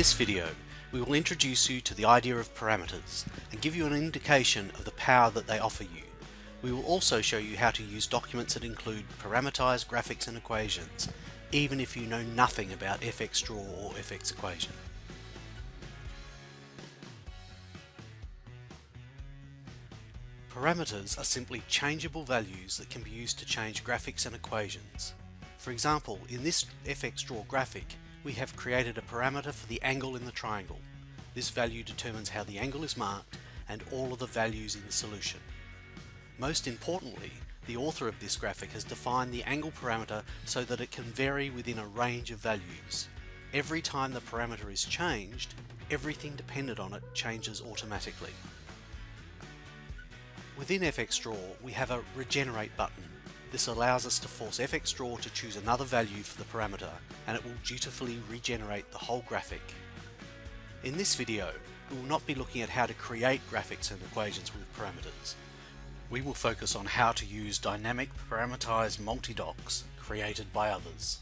this video, we will introduce you to the idea of parameters and give you an indication of the power that they offer you. We will also show you how to use documents that include parameterized graphics and equations, even if you know nothing about Efofex or Efofex equation. Parameters are simply changeable values that can be used to change graphics and equations. For example, in this Efofex graphic, we have created a parameter for the angle in the triangle. This value determines how the angle is marked and all of the values in the solution. Most importantly, the author of this graphic has defined the angle parameter so that it can vary within a range of values. Every time the parameter is changed, everything dependent on it changes automatically. Within Efofex, we have a regenerate button. This allows us to force Efofex to choose another value for the parameter, and it will dutifully regenerate the whole graphic. In this video, we will not be looking at how to create graphics and equations with parameters. We will focus on how to use dynamic parameterized multi-docs created by others.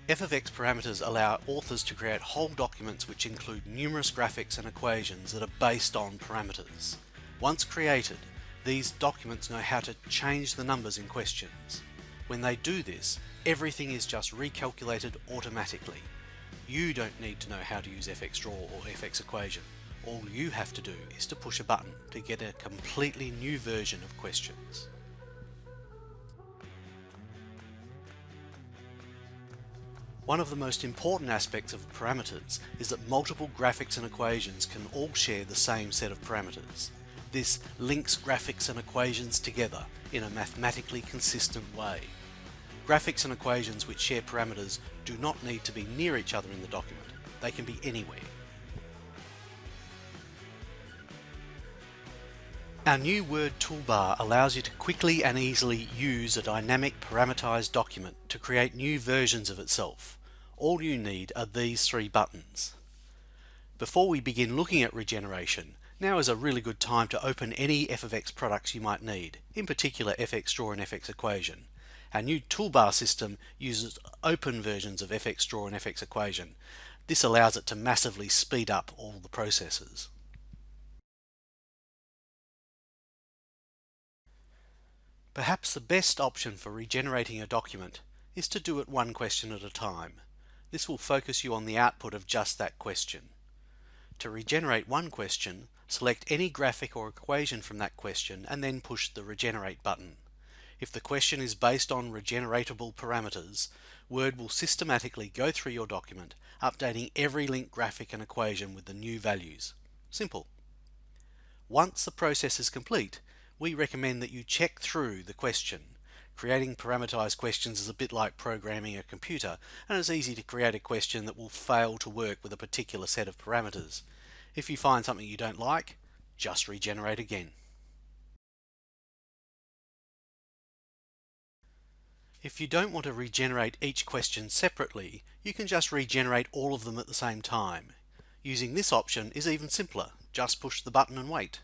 Efofex parameters allow authors to create whole documents which include numerous graphics and equations that are based on parameters. Once created, these documents know how to change the numbers in questions. When they do this, everything is just recalculated automatically. You don't need to know how to use Efofex or Efofex equation. All you have to do is to push a button to get a completely new version of questions. One of the most important aspects of parameters is that multiple graphics and equations can all share the same set of parameters. This links graphics and equations together in a mathematically consistent way. Graphics and equations which share parameters do not need to be near each other in the document. They can be anywhere. Our new Word toolbar allows you to quickly and easily use a dynamic parameterized document to create new versions of itself. All you need are these three buttons. Before we begin looking at regeneration, now is a really good time to open any Efofex products you might need, in particular Efofex and Efofex equation. Our new toolbar system uses open versions of Efofex and Efofex equation. This allows it to massively speed up all the processes. Perhaps the best option for regenerating a document is to do it one question at a time. This will focus you on the output of just that question. To regenerate one question, select any graphic or equation from that question and then push the regenerate button. If the question is based on regeneratable parameters, Word will systematically go through your document, updating every linked graphic and equation with the new values. Simple. Once the process is complete, we recommend that you check through the question. Creating parameterized questions is a bit like programming a computer, and it's easy to create a question that will fail to work with a particular set of parameters. If you find something you don't like, just regenerate again. If you don't want to regenerate each question separately, you can just regenerate all of them at the same time. Using this option is even simpler. Just push the button and wait.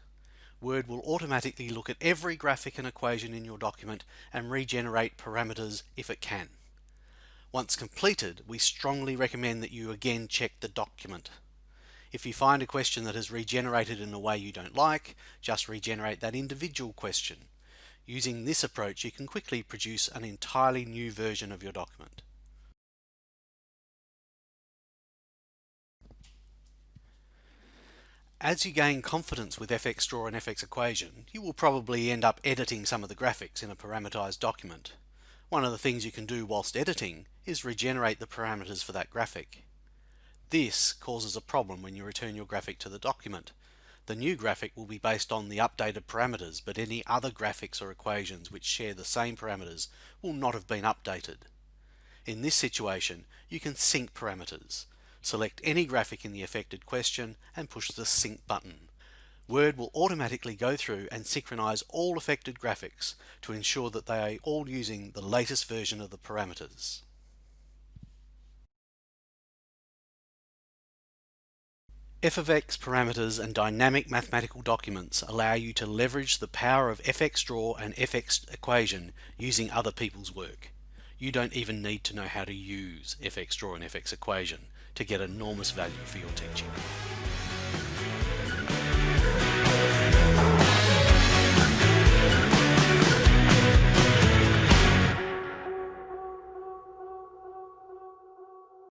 Word will automatically look at every graphic and equation in your document and regenerate parameters if it can. Once completed, we strongly recommend that you again check the document. If you find a question that has regenerated in a way you don't like, just regenerate that individual question. Using this approach, you can quickly produce an entirely new version of your document. As you gain confidence with Efofex and Efofex equation, you will probably end up editing some of the graphics in a parameterized document. One of the things you can do whilst editing is regenerate the parameters for that graphic. This causes a problem when you return your graphic to the document. The new graphic will be based on the updated parameters, but any other graphics or equations which share the same parameters will not have been updated. In this situation, you can sync parameters. Select any graphic in the affected question and push the sync button. Word will automatically go through and synchronize all affected graphics to ensure that they are all using the latest version of the parameters. Efofex parameters and dynamic mathematical documents allow you to leverage the power of Efofex and Efofex equation using other people's work. You don't even need to know how to use fx draw and fx equation to get enormous value for your teaching.